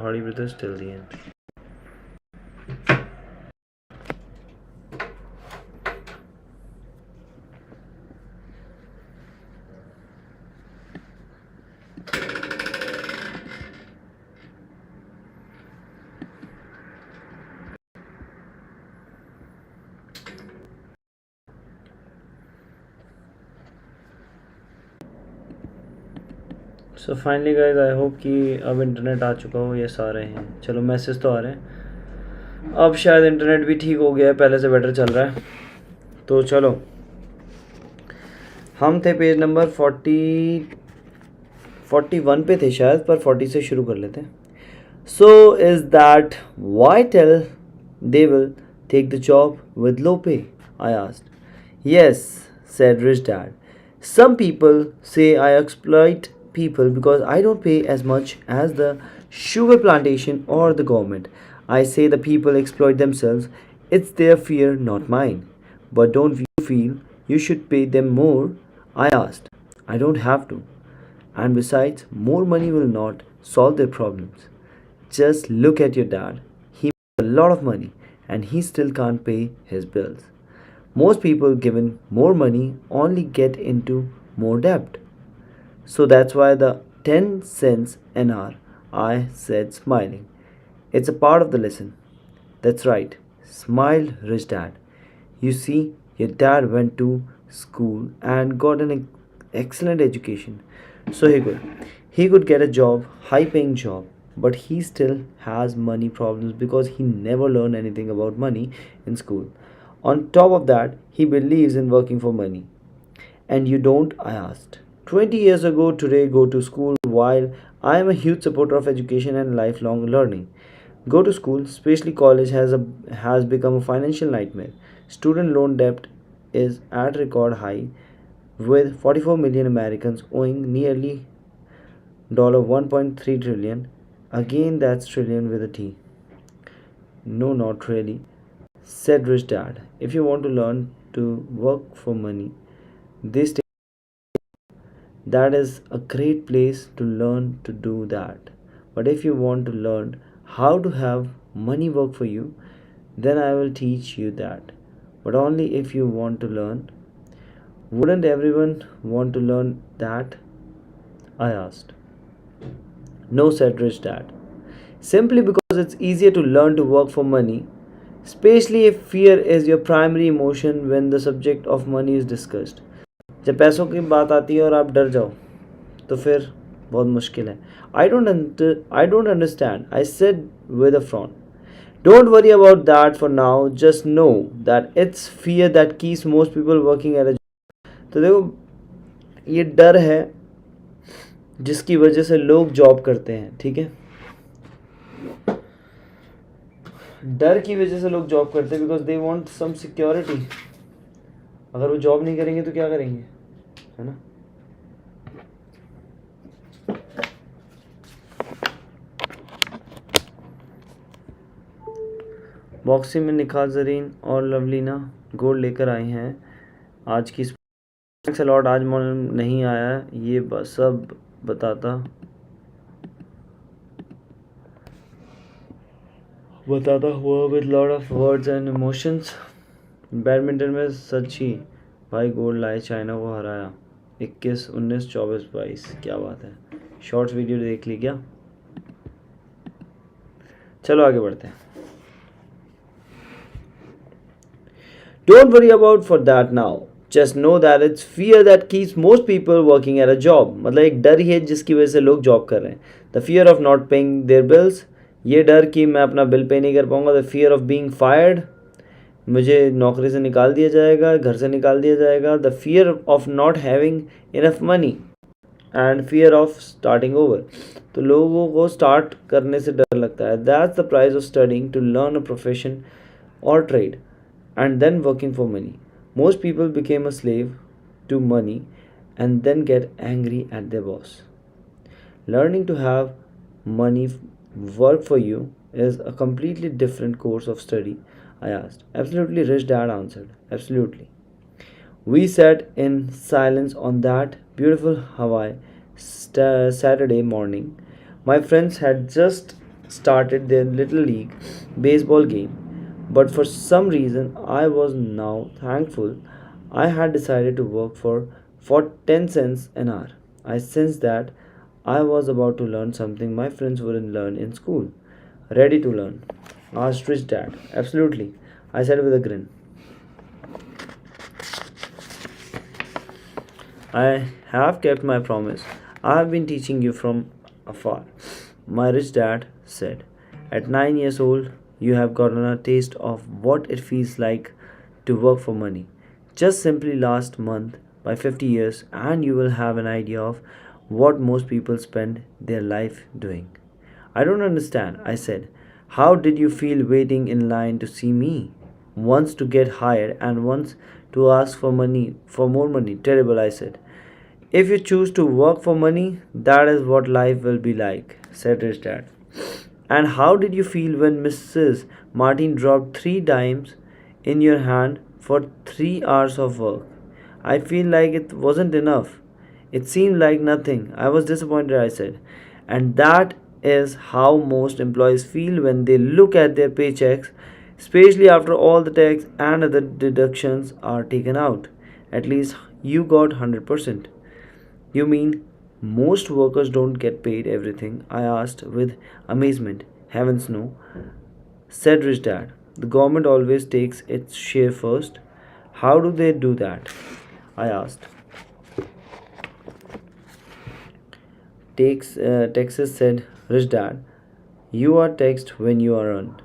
Hardy Brothers till the end. So finally guys I hope कि अब internet आ चुका हो, ये सारे हैं। चलो मैसेज तो आ रहे हैं, अब शायद इंटरनेट भी ठीक हो गया है, पहले से बेटर चल रहा है। तो चलो, हम थे पेज नंबर 41 पे थे शायद, पर 40 से शुरू कर लेते हैं। So is that why tell they will take the job with low pay, I asked. Yes, said rich dad. Some people say I exploit people because I don't pay as much as the sugar plantation or the government. I say the people exploit themselves. It's their fear, not mine. But don't you feel you should pay them more? I asked. I don't have to. And besides, more money will not solve their problems. Just look at your dad. He makes a lot of money and he still can't pay his bills. Most people given more money only get into more debt. So that's why the 10 cents an hour, I said, smiling. It's a part of the lesson. That's right, smiled rich dad. You see, your dad went to school and got an excellent education. So he could get a job, high paying job, but he still has money problems because he never learned anything about money in school. On top of that, he believes in working for money. And you don't? I asked. 20 years ago, today, go to school. While I am a huge supporter of education and lifelong learning, go to school, especially college, has become a financial nightmare. Student loan debt is at record high, with 44 million Americans owing nearly $1.3 trillion. Again, that's trillion with a T. No, not really, said rich dad. If you want to learn to work for money, this that is a great place to learn to do that. But if you want to learn how to have money work for you, then I will teach you that. But only if you want to learn. Wouldn't everyone want to learn that? I asked. No, said rich dad. Simply because it's easier to learn to work for money, especially if fear is your primary emotion when the subject of money is discussed. जब पैसों की बात आती है और आप डर जाओ तो फिर बहुत मुश्किल है. I don't understand, I said with a frown. Don't worry about that for now. Just know that it's fear that keeps most people working at a job. तो देखो, ये डर है जिसकी वजह से लोग जॉब करते हैं, ठीक है. डर की वजह से लोग जॉब करते हैं because they want some security. अगर वो जॉब नहीं करेंगे तो क्या करेंगे, है ना. बॉक्सिंग में निखात जरीन और लवलीना गोल्ड लेकर आई हैं. आज की अलॉट आज नहीं आया, ये सब बताता हुआ with lot of words and emotions. Badminton में सच्ची भाई गोल्ड लाए, चाइना को हराया 21, 19, 24, 22. क्या बात है. शॉर्ट्स वीडियो देख ली क्या. चलो आगे बढ़ते हैं. Don't worry about for that now. Just know that it's fear that keeps most people working at a job. मतलब एक डर ही है जिसकी वजह से लोग जॉब कर रहे हैं. The fear of not paying their bills. ये डर कि मैं अपना बिल पे नहीं कर पाऊंगा. The fear of being fired. मुझे नौकरी से निकाल दिया जाएगा, घर से निकाल दिया जाएगा. The fear of not having enough money. And fear of starting over. तो लोगों को स्टार्ट करने से डर लगता है. That's the price of studying to learn a profession or trade and then working for money. Most people became a slave to money and then get angry at their boss. Learning to have money work for you is a completely different course of study, I asked. Absolutely, rich dad answered. Absolutely. We sat in silence on that beautiful Hawaii Saturday morning. My friends had just started their little league baseball game. But for some reason, I was now thankful I had decided to work for 10 cents an hour. I sensed that I was about to learn something my friends wouldn't learn in school. Ready to learn? Asked Rich Dad. Absolutely, I said with a grin. I have kept my promise. I have been teaching you from afar. My rich dad said. At 9 years old, you have gotten a taste of what it feels like to work for money. Just simply last month by 50 years, and you will have an idea of what most people spend their life doing. I don't understand, I said. How did you feel waiting in line to see me? Once to get hired and once to ask for money, for more money. Terrible, I said. If you choose to work for money, that is what life will be like, said his dad. And how did you feel when Mrs. Martin dropped 3 dimes in your hand for 3 hours of work? I feel like it wasn't enough. It seemed like nothing. I was disappointed, I said. And that is how most employees feel when they look at their paychecks, especially after all the tax and other deductions are taken out. At least you got 100%. You mean most workers don't get paid everything? I asked with amazement. Heavens no, said Rich Dad. The government always takes its share first. How do they do that? I asked. Texas said, Rich Dad, you are taxed when you are earned.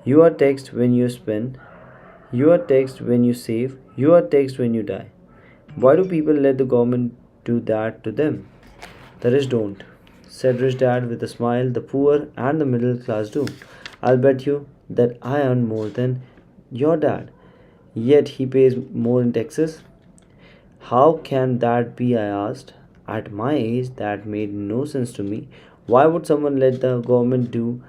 You are taxed when you spend. You are taxed when you save. You are taxed when you die. Why do people let the government do that to them? The rich don't, said Rich Dad with a smile. The poor and the middle class do. I'll bet you that I earn more than your dad, yet he pays more in taxes. How can that be? I asked. At my age, that made no sense to me. Why would someone let the government do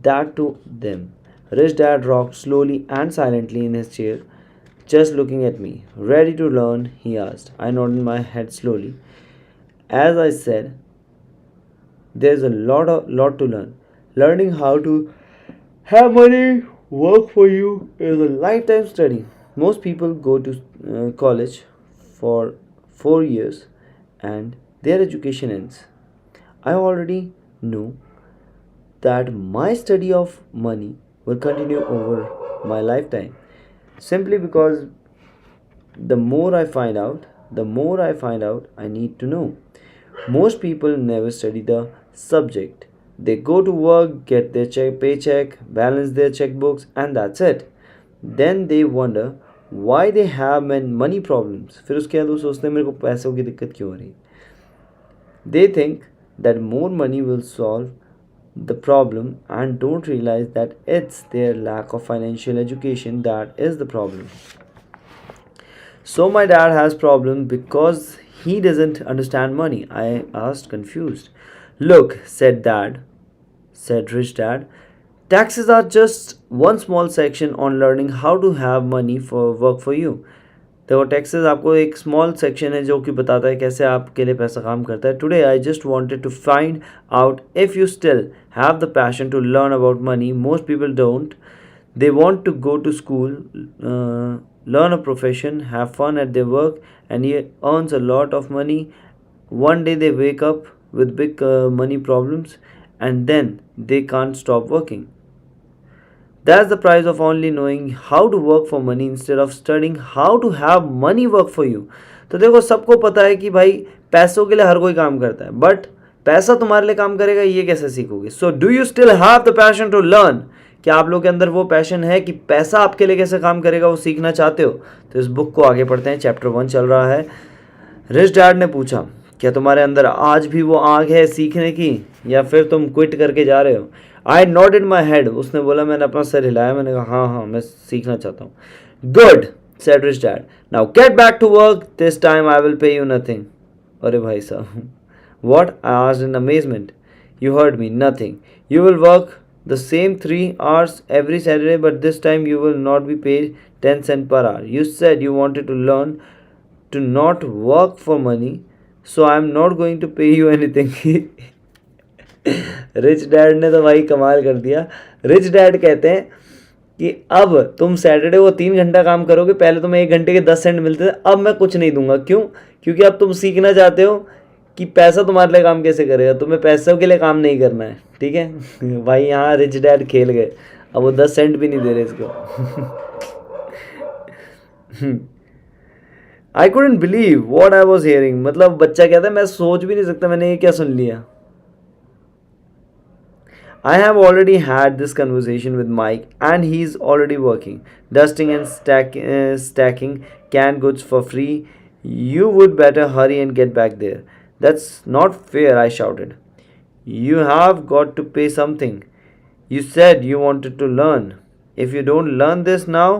that to them? Rich Dad rocked slowly and silently in his chair, just looking at me. Ready to learn? He asked. I nodded my head slowly. As I said, there's a lot to learn. Learning how to have money work for you is a lifetime study. Most people go to college for 4 years and their education ends. I already know that my study of money will continue over my lifetime simply because the more I find out I need to know. Most people never study the subject. They go to work, get their paycheck, balance their checkbooks, and that's it. Then they wonder why they have money problems. फिर उसके बाद वो सोचते हैं मेरे को पैसों की दिक्कत क्यों हो रही है. They think that more money will solve the problem and don't realize that it's their lack of financial education that is the problem. So my dad has problem because he doesn't understand money. I asked confused. Look, said Rich Dad, taxes are just one small section on learning how to have money for work for you. देखो taxes आपको एक small section है जो कि बताता है कैसे आपके लिए पैसा काम करता है. Today I just wanted to find out if you still have the passion to learn about money. Most people don't. They want to go to school, learn a profession, have fun at their work, and he earns a lot of money. One day they wake up with big money problems, and then they can't stop working. That's the price of only knowing how to work for money instead of studying how to have money work for you. तो देखो सबको पता है कि भाई पैसों के लिए हर कोई काम करता है बट पैसा तुम्हारे लिए काम करेगा ये कैसे सीखोगे. So do you still have the passion to learn. क्या आप लोग के अंदर वो पैशन है कि पैसा आपके लिए कैसे काम करेगा वो सीखना चाहते हो. तो इस बुक को आगे पढ़ते हैं. चैप्टर 1 चल रहा है. रिच डैड ने पूछा क्या तुम्हारे अंदर आज भी वो आग है सीखने की या फिर तुम क्विट करके जा रहे हो. आई नॉट इन माई हेड. उसने बोला. मैंने अपना सर हिलाया. मैंने कहा हाँ हाँ मैं सीखना चाहता हूँ. Good said rich dad. Now get back to work. This time I will pay you nothing. अरे भाई साहब. What. I asked in amazement. You heard me. Nothing. You will work the same 3 hours every Saturday, but this time you will not be paid 10 cents per hour. You said you wanted to learn to not work for money, so I am not going to pay you anything. Rich dad ने तो भाई कमाल कर दिया। Rich dad कहते हैं कि अब तुम सैटरडे को 3 घंटा काम करोगे, पहले तुम्हें 1 घंटे के 10 सेंट मिलते थे, अब मैं कुछ नहीं दूंगा। क्यों? क्योंकि अब तुम सीखना चाहते हो कि पैसा तुम्हारे लिए काम कैसे करेगा, तुम्हें पैसों के लिए काम नहीं करना है। ठीक है भाई, यहाँ रिच डैड खेल गए, अब वो 10 सेंट भी नहीं दे रहे इसको। I couldn't believe what I was hearing. मतलब बच्चा कहता है मैं सोच भी नहीं सकता मैंने ये क्या सुन लिया। I have already had this conversation with Mike, and he's already working, dusting and stacking canned goods for free. You would better hurry and get back there. That's not fair, I shouted. You have got to pay something. You said you wanted to learn. If you don't learn this now,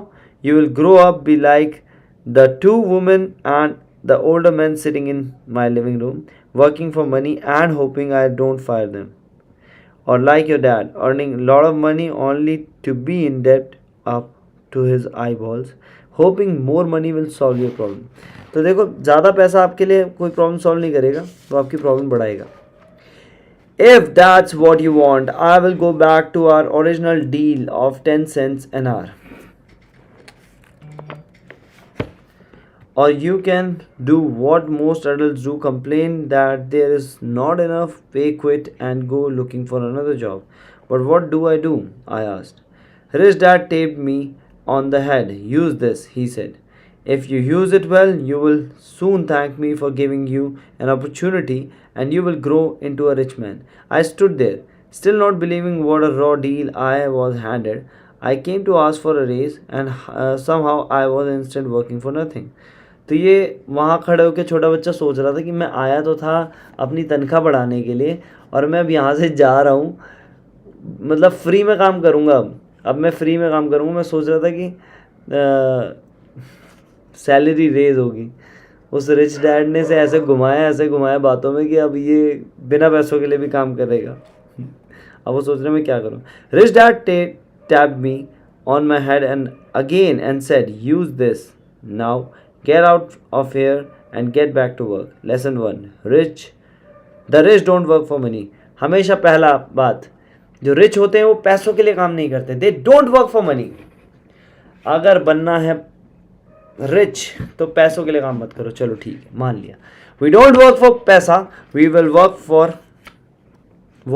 you will grow up be like the two women and the older men sitting in my living room, working for money and hoping I don't fire them. Or like your dad, earning a lot of money only to be in debt up to his eyeballs, hoping more money will solve your problem. तो देखो, ज़्यादा पैसा आपके लिए कोई problem solve नहीं करेगा, वो आपकी प्रॉब्लम बढ़ाएगा. If that's what you want, I will go back to our original deal of 10 cents an hour. Or you can do what most adults do, complain that there is not enough, pay, quit, and go looking for another job. But what do? I asked. Rich dad taped me on the head. Use this, he said. If you use it well, you will soon thank me for giving you an opportunity and you will grow into a rich man. I stood there, still not believing what a raw deal I was handed. I came to ask for a raise and somehow I was instead working for nothing. तो ये वहाँ खड़े होकर छोटा बच्चा सोच रहा था कि मैं आया तो था अपनी तनख्वाह बढ़ाने के लिए, और मैं अब यहाँ से जा रहा हूँ, मतलब फ्री में काम करूँगा। अब मैं फ्री में काम करूँगा। मैं सोच रहा था कि सैलरी रेज होगी। उस रिच डैड ने से ऐसे घुमाया बातों में कि अब ये बिना पैसों के लिए भी काम करेगा। अब वो सोच रहे मैं क्या करूँ। Rich dad tapped me on my head and again and said use this now, get out of here and get back to work. Lesson 1. The rich don't work for money. हमेशा पहला बात, जो रिच होते हैं वो पैसों के लिए काम नहीं करते. They don't work for money. अगर बनना है रिच तो पैसों के लिए काम मत करो. चलो ठीक है, मान लिया. We don't work for पैसा, we will work for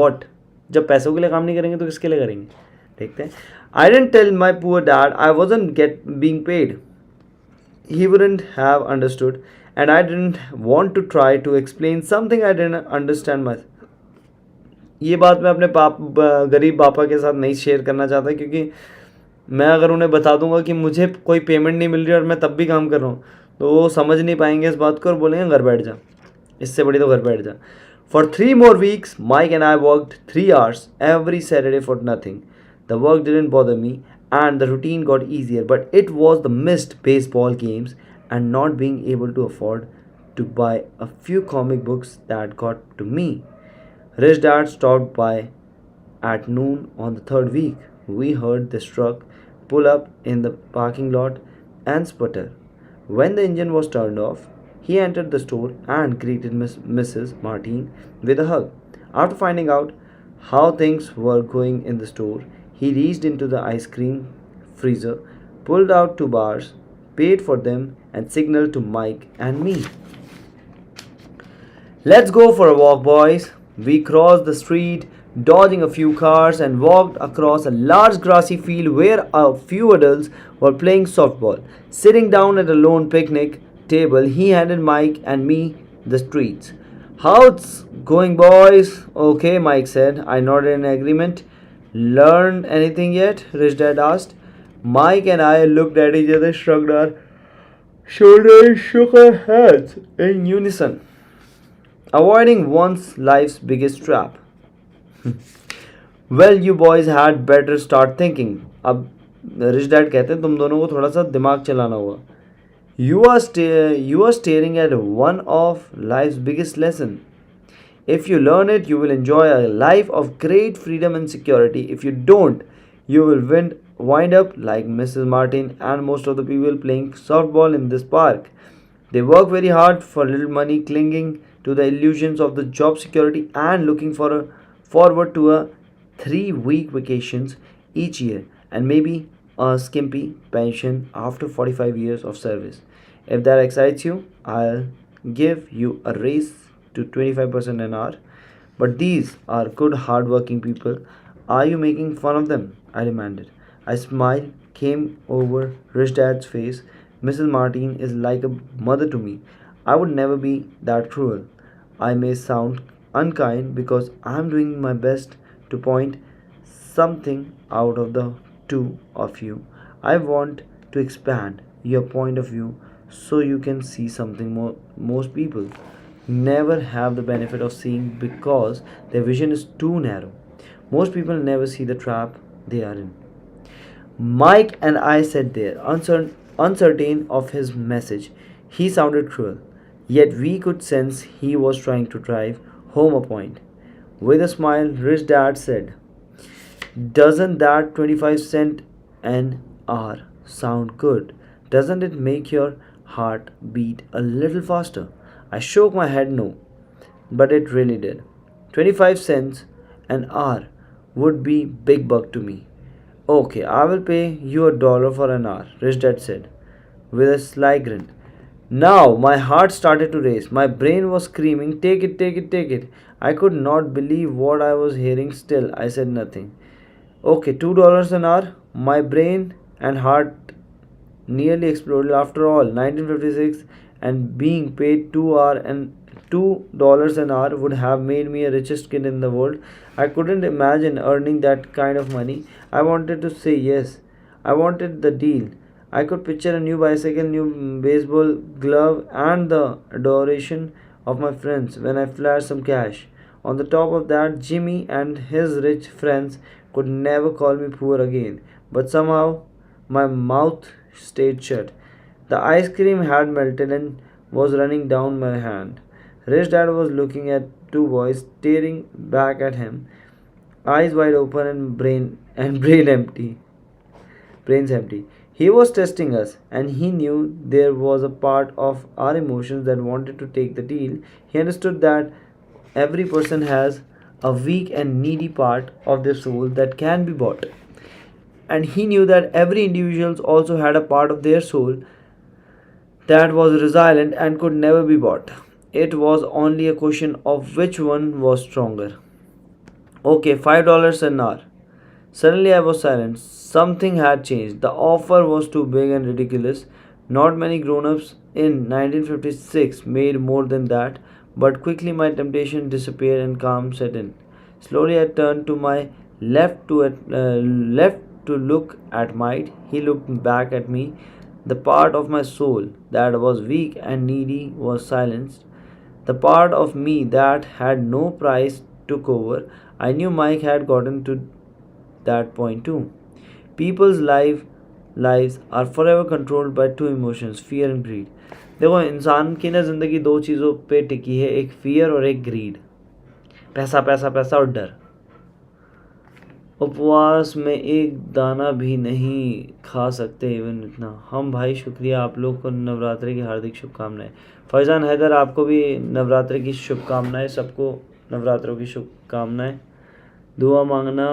what? जब पैसों के लिए काम नहीं करेंगे तो किसके लिए करेंगे? देखते हैं. I didn't tell my poor dad I wasn't being paid. He wouldn't have understood, and I didn't want to try to explain something I didn't understand myself. ये बात मैं अपने गरीब पापा के साथ नहीं शेयर करना चाहता, क्योंकि मैं अगर उन्हें बता दूंगा कि मुझे कोई पेमेंट नहीं मिल रही और मैं तब भी काम कर रहा हूँ, तो वो समझ नहीं पाएंगे इस बात को और बोलेंगे घर बैठ जा, इससे बड़ी तो घर बैठ जा. For 3 more weeks, Mike and I worked 3 hours every Saturday for nothing. The work didn't bother me, and the routine got easier, but it was the missed baseball games and not being able to afford to buy a few comic books that got to me. Rich dad stopped by at noon on the 3rd week. We heard this truck pull up in the parking lot and sputter. When the engine was turned off, he entered the store and greeted Mrs. Martin with a hug. After finding out how things were going in the store, he reached into the ice cream freezer, pulled out 2 bars, paid for them, and signaled to Mike and me. Let's go for a walk, boys. We crossed the street, dodging a few cars, and walked across a large grassy field where a few adults were playing softball. Sitting down at a lone picnic table, he handed Mike and me the treats. How's going, boys? Okay, Mike said. I nodded in agreement. Learned anything yet? Rich Dad asked. Mike and I looked at each other, shrugged our shoulders, and shook our heads in unison. Avoiding one's life's biggest trap. Well, you boys had better start thinking. अब rich dad कहते हैं तुम दोनों को थोड़ा सा दिमाग चलाना होगा. You are staring at one of life's biggest lesson. If you learn it, you will enjoy a life of great freedom and security. If you don't, you will wind up like Mrs. Martin and most of the people playing softball in this park. They work very hard for little money, clinging to the illusions of the job security and looking forward to a 3 week vacations each year and maybe a skimpy pension after 45 years of service. If that excites you, I'll give you a raise to 25% an hour. But these are good, hard-working people. Are you making fun of them? I demanded. A smile came over Rich Dad's face. Mrs. Martin is like a mother to me. I would never be that cruel. I may sound unkind because I'm doing my best to point something out of the two of you. I want to expand your point of view so you can see something more most people never have the benefit of seeing because their vision is too narrow. Most people never see the trap they are in. Mike and I sat there, uncertain of his message. He sounded cruel, yet we could sense he was trying to drive home a point. With a smile, Rich Dad said, doesn't that 25 cent an hour sound good? Doesn't it make your heart beat a little faster? I shook my head no, but it really did. 25 cents an hour would be big buck to me. Okay, I will pay you $1 for an hour, Rich Dad said, with a sly grin. Now my heart started to race. My brain was screaming, take it, take it, take it. I could not believe what I was hearing still. I said nothing. Okay, $2 an hour. My brain and heart nearly exploded. After all, 1956 and being paid 2 hour and $2 an hour would have made me a richest kid in the world. I couldn't imagine earning that kind of money. I wanted to say yes. I wanted the deal. I could picture a new bicycle, new baseball glove, and the adoration of my friends when I flashed some cash. On the top of that, Jimmy and his rich friends could never call me poor again. But somehow my mouth stayed shut. The ice cream had melted and was running down my hand. Rich Dad was looking at two boys staring back at him, eyes wide open and brain empty. Brains empty. He was testing us, and he knew there was a part of our emotions that wanted to take the deal. He understood that every person has a weak and needy part of their soul that can be bought. And he knew that every individual also had a part of their soul that was resilient and could never be bought. It was only a question of which one was stronger. Okay, $5 an hour. Suddenly I was silent. Something had changed. The offer was too big and ridiculous. Not many grown ups in 1956 made more than that, but quickly my temptation disappeared and calm set in. Slowly I turned to my left to look at Mike. He looked back at me. The part of my soul that was weak and needy was silenced. The part of me that had no price took over. I knew Mike had gotten to that point too. People's lives are forever controlled by two emotions, fear and greed. देखो इंसान की ना ज़िंदगी दो चीज़ों पे टिकी है, एक फियर और एक ग्रीड. पैसा पैसा पैसा और डर. उपवास में एक दाना भी नहीं खा सकते इवन इतना. हम भाई शुक्रिया, आप लोग को नवरात्रि की हार्दिक शुभकामनाएं. फैज़ान हैदर, आपको भी नवरात्रि की शुभकामनाएं. सबको नवरात्रों की शुभकामनाएं. दुआ मांगना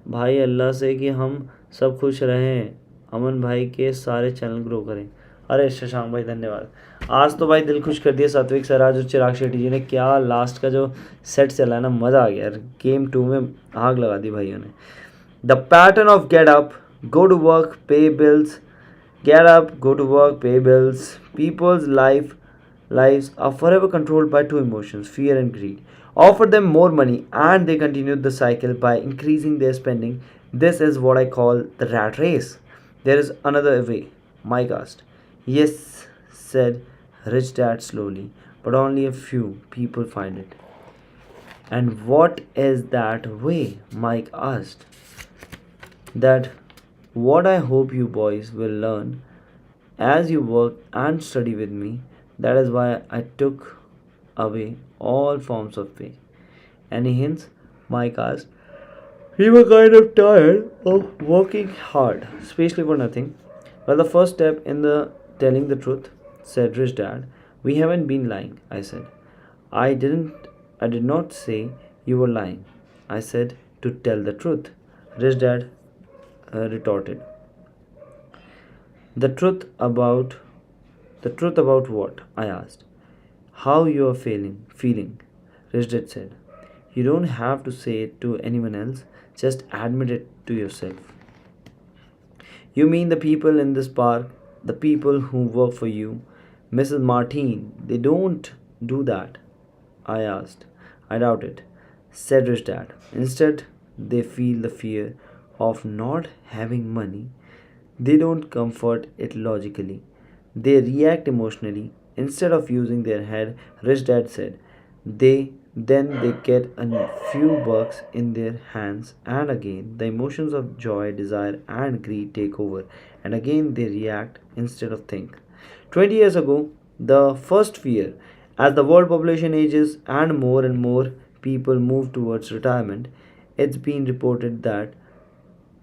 भाई अल्लाह से कि हम सब खुश रहें, अमन भाई के सारे चैनल ग्रो करें. अरे शशांक भाई धन्यवाद. आज तो भाई दिल खुश कर दिया सात्विक सराज और चिराग शेट्टी जी ने. क्या लास्ट का जो सेट चला है ना, मज़ा आ गया यार. गेम 2 में आग लगा दी भाइयों ने. The pattern of get up, go to work, pay bills. Get up, go to work, pay bills. People's lives are forever controlled by two emotions, fear and greed. Offer them more money and they continued the cycle by increasing their spending. This is what I call the rat race. There is another way, Mike asked. Yes, said Rich Dad slowly, but only a few people find it. And what is that way? Mike asked. That what I hope you boys will learn as you work and study with me. That is why I took away all forms of pay. Any hints? Mike asked. We were kind of tired of working hard, especially for nothing. Well, the first step in the telling the truth, said Rich Dad. We haven't been lying, I said. I did not say you were lying. I said, to tell the truth. Rich Dad retorted. The truth about the truth about what? I asked. How you are feeling. Rich Dad said. You don't have to say it to anyone else, just admit it to yourself. You mean the people in this park, the people who work for you, Mrs. Martin, they don't do that? I asked. I doubt it, said Rich Dad. Instead, they feel the fear of not having money. They don't comfort it logically. They react emotionally. Instead of using their head, Rich Dad said, they get a few bucks in their hands, and again the emotions of joy, desire, and greed take over, and again they react instead of think. 20 years ago, the first fear, as the world population ages and more people move towards retirement, it's been reported that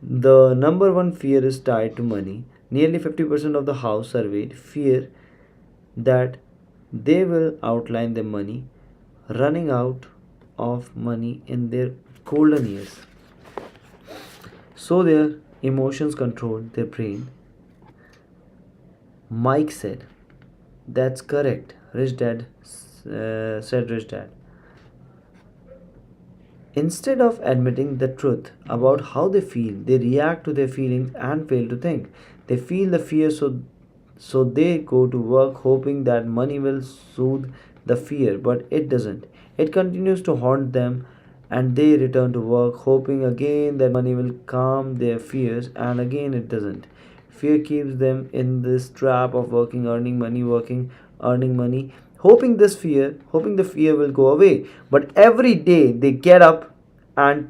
the number one fear is tied to money. Nearly 50% of the house surveyed fear that they will outline their money running out of money in their golden years. So their emotions control their brain. Mike said, "That's correct." Rich Dad. Instead of admitting the truth about how they feel, they react to their feelings and fail to think. They feel the fear, so they go to work hoping that money will soothe the fear, but it doesn't. It continues to haunt them, and they return to work hoping again that money will calm their fears, and again it doesn't. Fear keeps them in this trap of working, earning money, hoping the fear will go away. But every day they get up and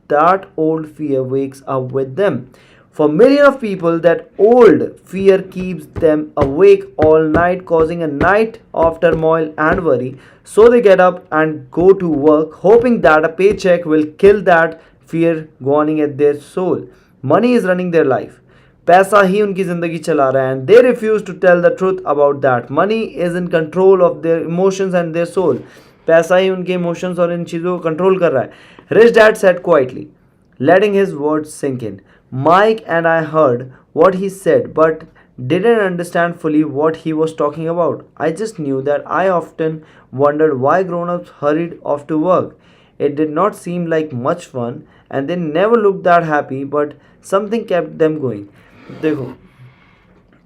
that old fear wakes up with them. For millions of people, that old fear keeps them awake all night, causing a night of turmoil and worry. So they get up and go to work, hoping that a paycheck will kill that fear going at their soul. Money is running their life. पैसा ही उनकी ज़िंदगी चला रहा है, and they refuse to tell the truth about that money is in control of their emotions and their soul. पैसा ही उनके emotions और इन चीज़ों को कंट्रोल कर रहा है. Rich dad said quietly, letting his words sink in. Mike and I heard what he said but didn't understand fully what he was talking about. I just knew that I often wondered why grown ups hurried off to work. It did not seem like much fun and they never looked that happy, but something kept them going. देखो,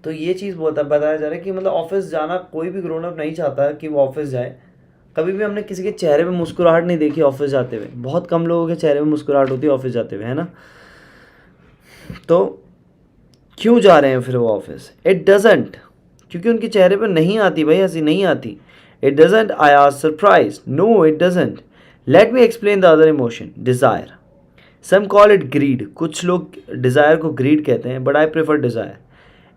तो ये चीज़ बहुत बताया जा रहा है कि मतलब ऑफिस जाना कोई भी ग्रोन अप नहीं चाहता कि वो ऑफिस जाए. कभी भी हमने किसी के चेहरे पे मुस्कुराहट नहीं देखी ऑफिस जाते हुए. बहुत कम लोगों के चेहरे पे मुस्कुराहट होती है ऑफिस जाते हुए, है ना. तो क्यों जा रहे हैं फिर वो ऑफिस? इट डजेंट, क्योंकि उनके चेहरे पे नहीं आती भाई, हंसी नहीं आती. It doesn't. I are surprised. No it doesn't. Let me explain the other emotion. Desire. Some call it greed. कुछ लोग डिज़ायर को ग्रीड कहते हैं, but I prefer desire.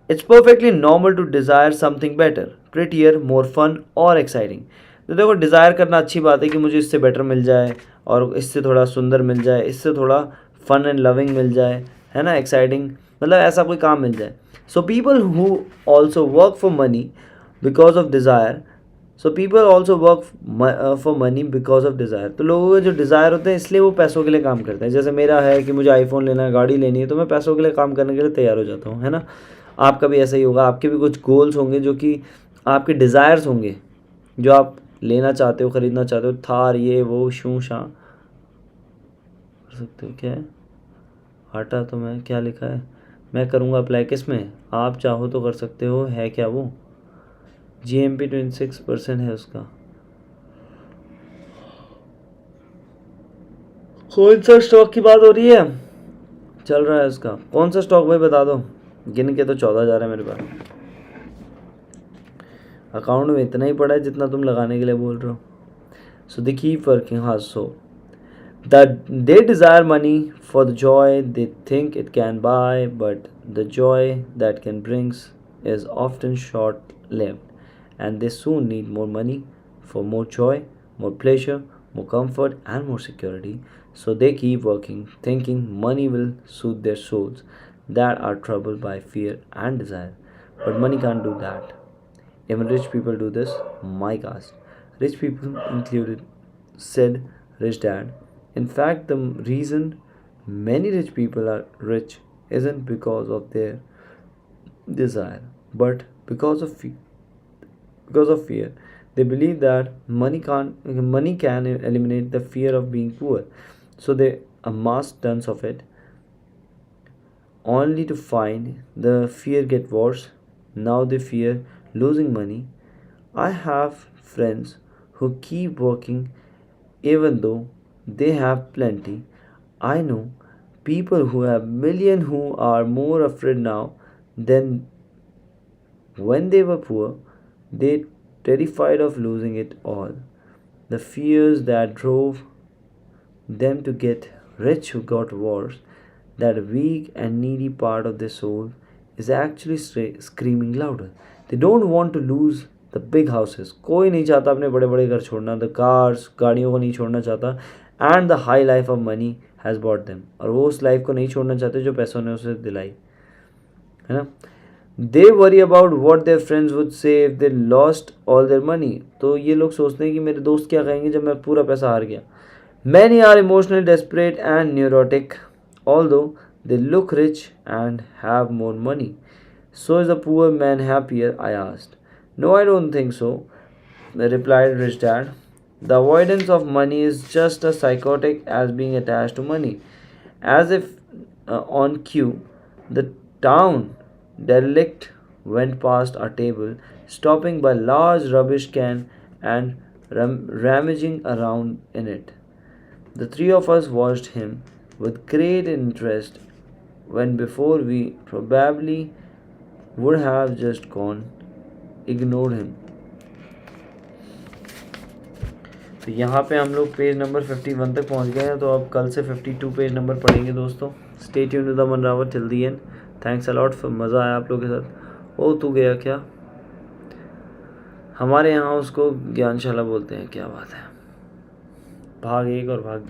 It's perfectly normal to desire something better, prettier, more fun और exciting. तो देखो, desire करना अच्छी बात है कि मुझे इससे बेटर मिल जाए और इससे थोड़ा सुंदर मिल जाए, इससे थोड़ा फन एंड लविंग मिल जाए, है ना, एक्साइटिंग, मतलब ऐसा कोई काम मिल जाए. So people who also work for money because of desire. So people also work for money because of desire. तो लोगों के जो डिज़ायर होते हैं इसलिए वो पैसों के लिए काम करते हैं. जैसे मेरा है कि मुझे आईफोन लेना है, गाड़ी लेनी है, तो मैं पैसों के लिए काम करने के लिए तैयार हो जाता हूँ, है ना. आपका भी ऐसा ही होगा. आपके भी कुछ गोल्स होंगे जो कि आपके डिज़ायर्स होंगे जो आप लेना चाहते हो, ख़रीदना चाहते हो. थार, ये वो, शू शाँ कर सकते हो. क्या है आटा? तो मैं क्या लिखा है, मैं करूँगा अप्लाई किस में, आप चाहो तो कर सकते हो. है क्या वो? GMP 26% है उसका. कौन सा स्टॉक की बात हो रही है? चल रहा है उसका कौन सा स्टॉक भाई, बता दो. गिन के तो 14,000 है मेरे पास. अकाउंट में इतना ही पड़ा है जितना तुम लगाने के लिए बोल रहे हो. सो दे कीप वर्किंग. हाँ, सो they desire money for the joy they think it can buy, but the joy that can brings is often short lived, and they soon need more money for more joy, more pleasure, more comfort, and more security. So they keep working, thinking money will soothe their souls that are troubled by fear and desire. But money can't do that. Even rich people do this, Mike asked. Rich people included, said Rich Dad. In fact, the reason many rich people are rich isn't because of their desire, but because of fear. They believe that money can eliminate the fear of being poor, so they amass tons of it, only to find the fear get worse. Now they fear losing money. I have friends who keep working even though they have plenty. I know people who have million who are more afraid now than when they were poor. They terrified of losing it all. The fears that drove them to get rich who got worse. That weak and needy part of their soul is actually screaming louder. They don't want to lose the big houses. कोई नहीं चाहता अपने बड़े बड़े घर छोड़ना. The cars, गाड़ियों को नहीं छोड़ना चाहता. And the high life of money has bought them. और वो उस लाइफ को नहीं छोड़ना चाहते जो पैसों ने उसे दिलाई, है ना. They worry about what their friends would say if they lost all their money. तो ये लोग सोचते हैं कि मेरे दोस्त क्या कहेंगे जब मैं पूरा पैसा हार गया. Many are emotionally desperate and neurotic although they look rich and have more money. So is the poor man happier, I asked. No, I don't think so, replied rich dad. The avoidance of money is just as psychotic as being attached to money. As if on cue, the town derelict went past our table, stopping by large rubbish can and rummaging around in it. The three of us watched him with great interest when before we probably would have just gone, ignored him. तो यहाँ पे हम लोग page number 51 तक पहुँच गए हैं. तो अब कल से 52 पेज नंबर पढ़ेंगे दोस्तों. स्टे ट्यून्ड टू द मनरावर till the end. Thanks a lot, फिर मज़ा आया आप लोगों के साथ. ओ तू गया क्या? हमारे यहाँ उसको ज्ञानशाला बोलते हैं. क्या बात है. भाग 1 और भाग